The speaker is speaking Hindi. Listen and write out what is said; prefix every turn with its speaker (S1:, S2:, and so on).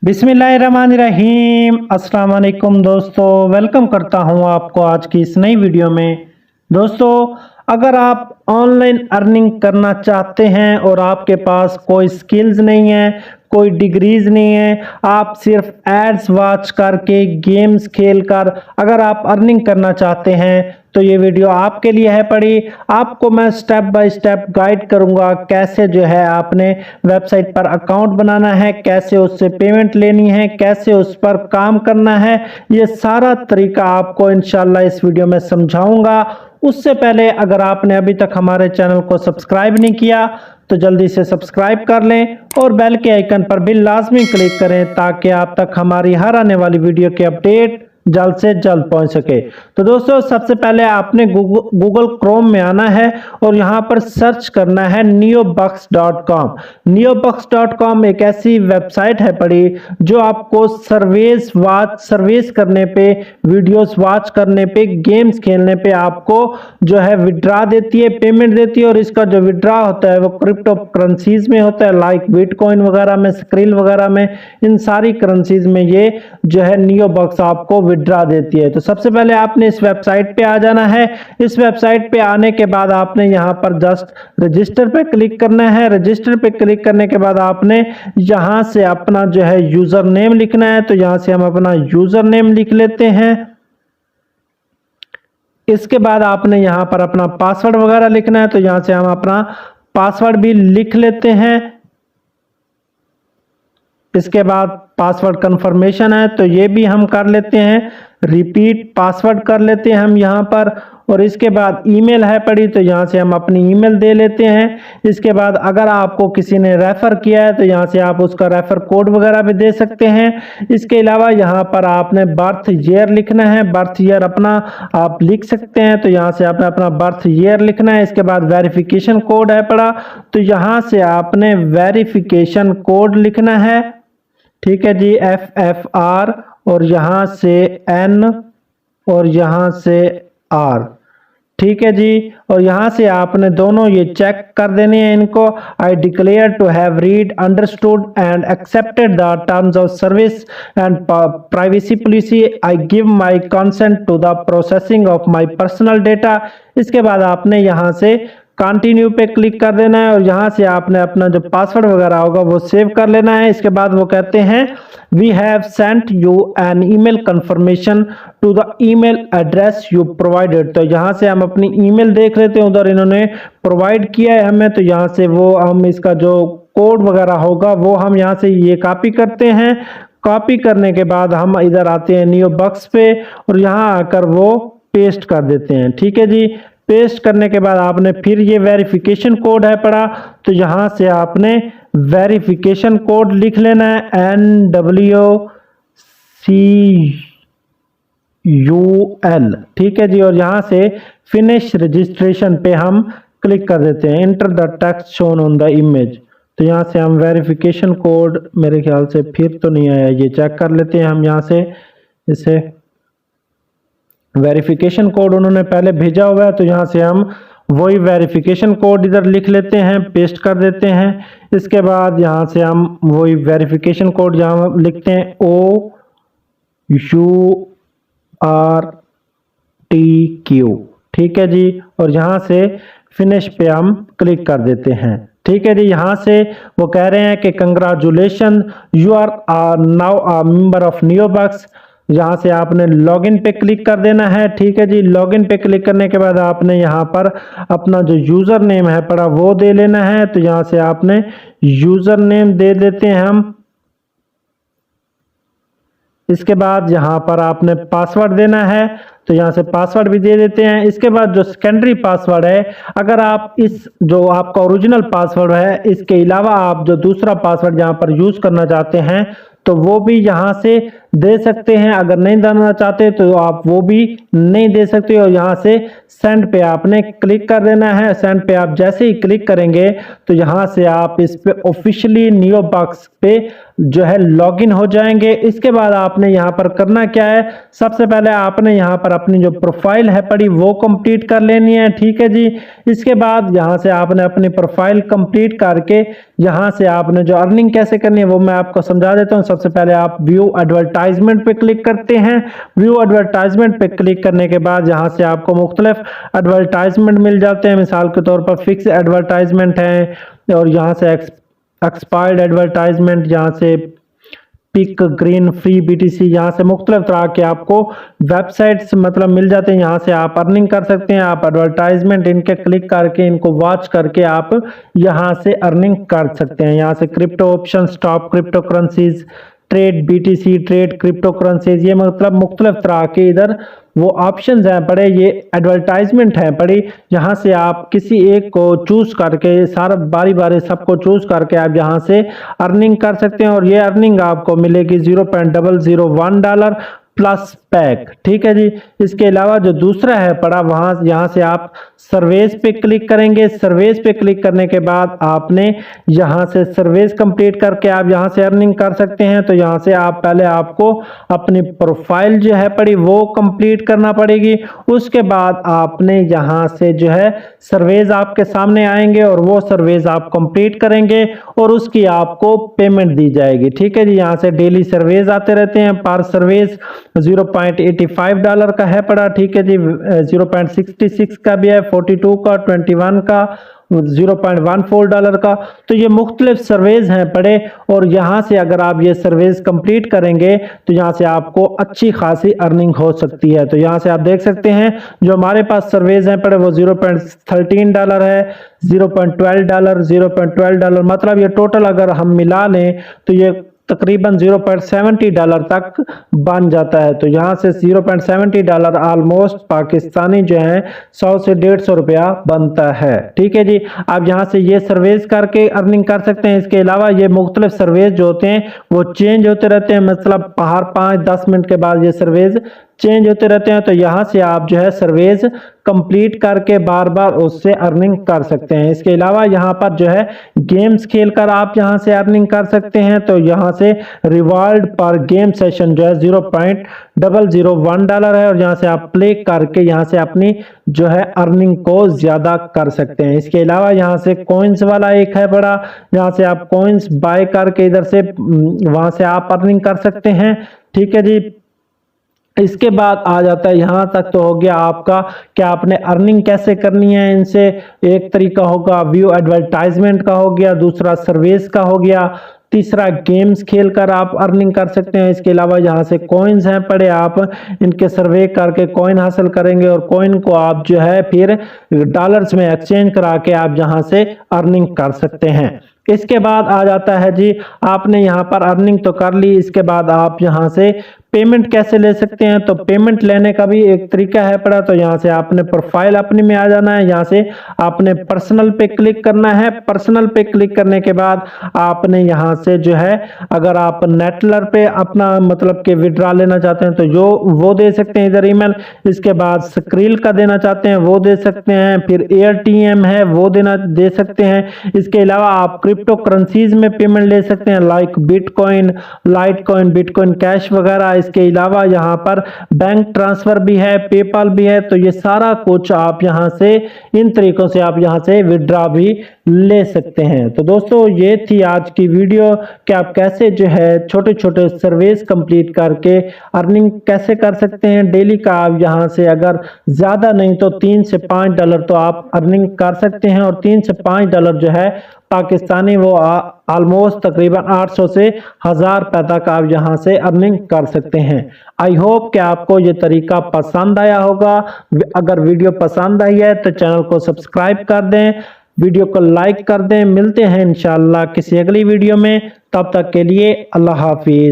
S1: बिस्मिल्लाहिर्रहमानिर्रहीम। अस्सलाम वालेकुम दोस्तों, वेलकम करता हूं आपको आज की इस नई वीडियो में। दोस्तों, अगर आप ऑनलाइन अर्निंग करना चाहते हैं और आपके पास कोई स्किल्स नहीं है, कोई डिग्रीज नहीं है, आप सिर्फ एड्स वॉच करके गेम्स खेलकर अगर आप अर्निंग करना चाहते हैं तो ये वीडियो आपके लिए है पड़ी। आपको मैं स्टेप बाय स्टेप गाइड करूंगा कैसे जो है आपने वेबसाइट पर अकाउंट बनाना है, कैसे उससे पेमेंट लेनी है, कैसे उस पर काम करना है। ये सारा तरीका आपको इंशाल्लाह इस वीडियो में समझाऊंगा। उससे पहले अगर आपने अभी तक हमारे चैनल को सब्सक्राइब नहीं किया तो जल्दी से सब्सक्राइब कर लें और बेल के आइकन पर भी लाजमी क्लिक करें ताकि आप तक हमारी हर आने वाली वीडियो के अपडेट जल्द से जल्द पहुंच सके। तो दोस्तों, सबसे पहले आपने गूगल क्रोम में आना है और यहां पर सर्च करना है neobucks.com। neobucks.com एक ऐसी वेबसाइट है पड़ी जो आपको सर्विस करने पे, वीडियोस वॉच करने पे, गेम्स खेलने पे आपको जो है विड्रा देती है, पेमेंट देती है। और इसका जो विड्रा होता है वो क्रिप्टो करेंसीज में होता है, लाइक बिटकॉइन वगैरह में, स्क्रिल वगैरह में, इन सारी करेंसीज में ये जो है नियोबक्स आपको विड्रा देती है। तो सबसे पहले आपने इस वेबसाइट पे आ जाना है। इस वेबसाइट पे आने के बाद आपने यहाँ पर जस्ट रजिस्टर पे क्लिक करना है। रजिस्टर पे क्लिक करने के बाद आपने यहाँ से अपना जो है यूजर नेम लिखना है। तो यहाँ से हम अपना यूजर नेम लिख लेते हैं। इसके बाद आपने यहाँ पर अपना पासवर्ड वगैरह लिखना है। तो यहाँ से हम अपना पासवर्ड भी लिख लेते हैं। इसके बाद पासवर्ड कंफर्मेशन है तो ये भी हम कर लेते हैं, रिपीट पासवर्ड कर लेते हैं हम यहाँ पर। और इसके बाद ईमेल है पड़ी तो यहाँ से हम अपनी ईमेल दे लेते हैं। इसके बाद अगर आपको किसी ने रेफर किया है तो यहाँ से आप उसका रेफर कोड वगैरह भी दे सकते हैं। इसके अलावा यहाँ पर आपने बर्थ ईयर लिखना है, बर्थ ईयर अपना आप लिख सकते हैं। तो यहाँ से आपने अपना बर्थ ईयर लिखना है। इसके बाद वेरिफिकेशन कोड है पड़ा तो यहाँ से आपने वेरिफिकेशन कोड लिखना है। ठीक है जी, FFR और यहाँ से N और यहाँ से R। ठीक है जी, और यहाँ से आपने दोनों ये चेक कर देने हैं इनको। I declare to have read, understood and accepted the terms of service and privacy policy. I give my consent to the processing of my personal data. इसके बाद आपने यहाँ से कंटिन्यू पे क्लिक कर देना है और यहाँ से आपने अपना जो पासवर्ड वगैरह होगा वो सेव कर लेना है। इसके बाद वो कहते हैं we have sent you an email confirmation to the email address you provided. तो यहाँ से हम अपनी ईमेल देख लेते हैं, उधर इन्होंने प्रोवाइड किया है हमें। तो यहाँ से वो हम इसका जो कोड वगैरह होगा वो हम यहाँ से ये कॉपी करते हैं। कॉपी करने के बाद हम इधर आते हैं नियोबक्स पे और यहाँ आकर वो पेस्ट कर देते हैं। ठीक है जी, पेस्ट करने के बाद आपने फिर ये वेरिफिकेशन कोड है पड़ा तो यहाँ से आपने वेरिफिकेशन कोड लिख लेना है, NWCUL। ठीक है जी, और यहाँ से फिनिश रजिस्ट्रेशन पे हम क्लिक कर देते हैं। Enter the text shown on the image. तो यहाँ से हम वेरिफिकेशन कोड, मेरे ख्याल से फिर तो नहीं आया, ये चेक कर लेते हैं हम। यहाँ से इसे वेरिफिकेशन कोड उन्होंने पहले भेजा हुआ है तो यहाँ से हम वही वेरिफिकेशन कोड इधर लिख लेते हैं, पेस्ट कर देते हैं। इसके बाद यहाँ से हम वही वेरिफिकेशन कोड जहाँ लिखते हैं OURTQ। ठीक है जी, और यहाँ से फिनिश पे हम क्लिक कर देते हैं। ठीक है जी, यहाँ से वो कह रहे हैं कि congratulation, you are now a member of Neobux. यहाँ से आपने लॉगिन पे क्लिक कर देना है। ठीक है जी, लॉगिन पे क्लिक करने के बाद आपने यहाँ पर अपना जो यूजर नेम है पड़ा वो दे लेना है। तो यहाँ से आपने यूजर नेम दे देते हैं हम। इसके बाद यहाँ पर आपने पासवर्ड देना है तो यहाँ से पासवर्ड भी दे देते हैं। इसके बाद जो सेकेंडरी पासवर्ड है, अगर आप इस जो आपका ओरिजिनल पासवर्ड है इसके अलावा आप जो दूसरा पासवर्ड यहाँ पर यूज करना चाहते हैं तो वो भी यहाँ से दे सकते हैं। अगर नहीं देना चाहते तो आप वो भी नहीं दे सकते। और यहाँ से सेंड पे आपने क्लिक कर देना है। सेंड पे आप जैसे ही क्लिक करेंगे तो यहाँ से आप इस पे ऑफिशियली नियो बक्स पे जो है लॉगिन हो जाएंगे। इसके बाद आपने यहाँ पर करना क्या है, सबसे पहले आपने यहाँ पर अपनी जो प्रोफाइल है पड़ी वो कंप्लीट कर लेनी है। ठीक है जी। इसके बाद यहाँ से आपने अपनी प्रोफाइल कंप्लीट करके यहाँ से आपने जो अर्निंग कैसे करनी है वो मैं आपको समझा देता हूँ। सबसे पहले आप व्यू एडवर्टाइजमेंट पे क्लिक करते हैं। व्यू एडवर्टाइजमेंट पे क्लिक करने के बाद यहाँ से आपको मुख्तलिफ एडवर्टाइजमेंट मिल जाते हैं। मिसाल के तौर पर फिक्स एडवर्टाइजमेंट है, और यहाँ से एक्सपायर्ड एडवर्टाइजमेंट, यहाँ से पिक, ग्रीन, फ्री, बीटीसी, यहाँ से मुख्तलिफ तरह के आपको वेबसाइट्स मतलब मिल जाते हैं। यहाँ से आप अर्निंग कर सकते हैं। आप एडवर्टाइजमेंट इनके क्लिक करके इनको वॉच करके आप यहाँ से अर्निंग कर सकते हैं। यहाँ से crypto option, stop crypto currencies, trade BTC, trade crypto currencies, ये मतलब मुख्तलिफ तरह के इधर वो ऑप्शंस हैं पड़े, ये एडवर्टाइजमेंट हैं पड़ी। यहाँ से आप किसी एक को चूज करके सारा बारी बारी सबको चूज करके आप यहाँ से अर्निंग कर सकते हैं। और ये अर्निंग आपको मिलेगी $0.001 प्लस पैक। ठीक है जी। इसके अलावा जो दूसरा है पड़ा वहां यहाँ से आप सर्वेस पे क्लिक करेंगे। सर्वेस पे क्लिक करने के बाद आपने यहाँ से सर्वेस कंप्लीट करके आप यहाँ से अर्निंग कर सकते हैं। तो यहाँ से आप पहले आपको अपनी प्रोफाइल जो है पड़ी वो कंप्लीट करना पड़ेगी। उसके बाद आपने यहाँ से जो है सर्वेस आपके सामने आएंगे और वो सर्वेस आप कंप्लीट करेंगे और उसकी आपको पेमेंट दी जाएगी। ठीक है जी। यहाँ से डेली सर्वेस आते रहते हैं। पर सर्वेस $0.85 का है पड़ा। ठीक है जी। 0.66 का भी है, 42 का, 21 का, $0.14 का। तो ये मुख्तलिफ सर्वेज हैं पड़े। और यहाँ से अगर आप ये सर्वेज कंप्लीट करेंगे तो यहाँ से आपको अच्छी खासी अर्निंग हो सकती है। तो यहाँ से आप देख सकते हैं जो हमारे पास सर्वेज हैं पड़े वो $0.13 है, $0.12, $0.12, मतलब ये टोटल अगर हम मिला लें तो ये तकरीबन $0.70 तक बन जाता है। तो यहाँ से $0.70 ऑलमोस्ट पाकिस्तानी जो है 100 से 150 रुपया बनता है। ठीक है जी। आप यहाँ से ये सर्वेस करके अर्निंग कर सकते हैं। इसके अलावा ये मुख्तलिफ सर्वेस जो होते हैं वो चेंज होते रहते हैं, मतलब हर 5-10 मिनट के बाद ये सर्वेस चेंज होते रहते हैं। तो यहाँ से आप जो है सर्वेस कंप्लीट करके बार बार उससे अर्निंग कर सकते हैं। इसके अलावा यहाँ पर जो है गेम्स खेलकर आप यहाँ से अर्निंग कर सकते हैं। तो यहाँ से रिवार्ड पर गेम सेशन जो है $0.001 है और यहाँ से आप प्ले करके यहाँ से अपनी जो है अर्निंग को ज्यादा कर सकते हैं। इसके अलावा यहाँ से कॉइन्स वाला एक है बड़ा, यहाँ से आप कॉइन्स बाय करके इधर से वहां से आप अर्निंग कर सकते हैं। ठीक है जी। इसके बाद आ जाता है, यहाँ तक तो हो गया आपका कि आपने अर्निंग कैसे करनी है इनसे। एक तरीका होगा व्यू एडवर्टाइजमेंट का हो गया, दूसरा सर्विस का हो गया, तीसरा गेम्स खेलकर आप अर्निंग कर सकते हैं। इसके अलावा यहाँ से कॉइन्स हैं पड़े, आप इनके सर्वे करके कॉइन हासिल करेंगे और कॉइन को आप जो है फिर डॉलर्स में एक्सचेंज करा के आप यहाँ से अर्निंग कर सकते हैं। इसके बाद आ जाता है जी, आपने यहाँ पर अर्निंग तो कर ली, इसके बाद आप यहाँ से पेमेंट कैसे ले सकते हैं। तो पेमेंट लेने का भी एक तरीका है पड़ा। तो यहाँ से आपने प्रोफाइल अपनी में आ जाना है, यहाँ से आपने पर्सनल पे क्लिक करना है। पर्सनल पे क्लिक करने के बाद आपने यहाँ से जो है अगर आप नेटलर पे अपना मतलब के विड्रॉ लेना चाहते हैं तो जो वो दे सकते हैं इधर ईमेल। इसके बाद स्क्रील का देना चाहते हैं वो दे सकते हैं, फिर एयरटीएम है वो दे सकते हैं। इसके अलावा आप क्रिप्टो करेंसीज में पेमेंट ले सकते हैं like bitcoin, Litecoin, bitcoin cash वगैरह। इसके अलावा यहाँ पर बैंक ट्रांसफर भी है, पेपाल भी है। तो ये सारा कुछ आप यहाँ से इन तरीकों से आप यहाँ से विड्रॉ भी ले सकते हैं। तो दोस्तों ये थी आज की वीडियो कि आप कैसे जो है छोटे छोटे सर्विस कंप्लीट करके अर्निंग कैसे कर सकते हैं। डेली का आप यहाँ से अगर ज्यादा नहीं तो $3 से $5 तो आप अर्निंग कर सकते हैं। और $3 से $5 जो है पाकिस्तानी वो ऑलमोस्ट तकरीबन 800 से 1000 रुपए तक आप यहाँ से अर्निंग कर सकते हैं। आई होप कि आपको ये तरीका पसंद आया होगा। अगर वीडियो पसंद आई है तो चैनल को सब्सक्राइब कर दें, वीडियो को लाइक कर दें। मिलते हैं इंशाल्लाह किसी अगली वीडियो में, तब तक के लिए अल्लाह हाफिज।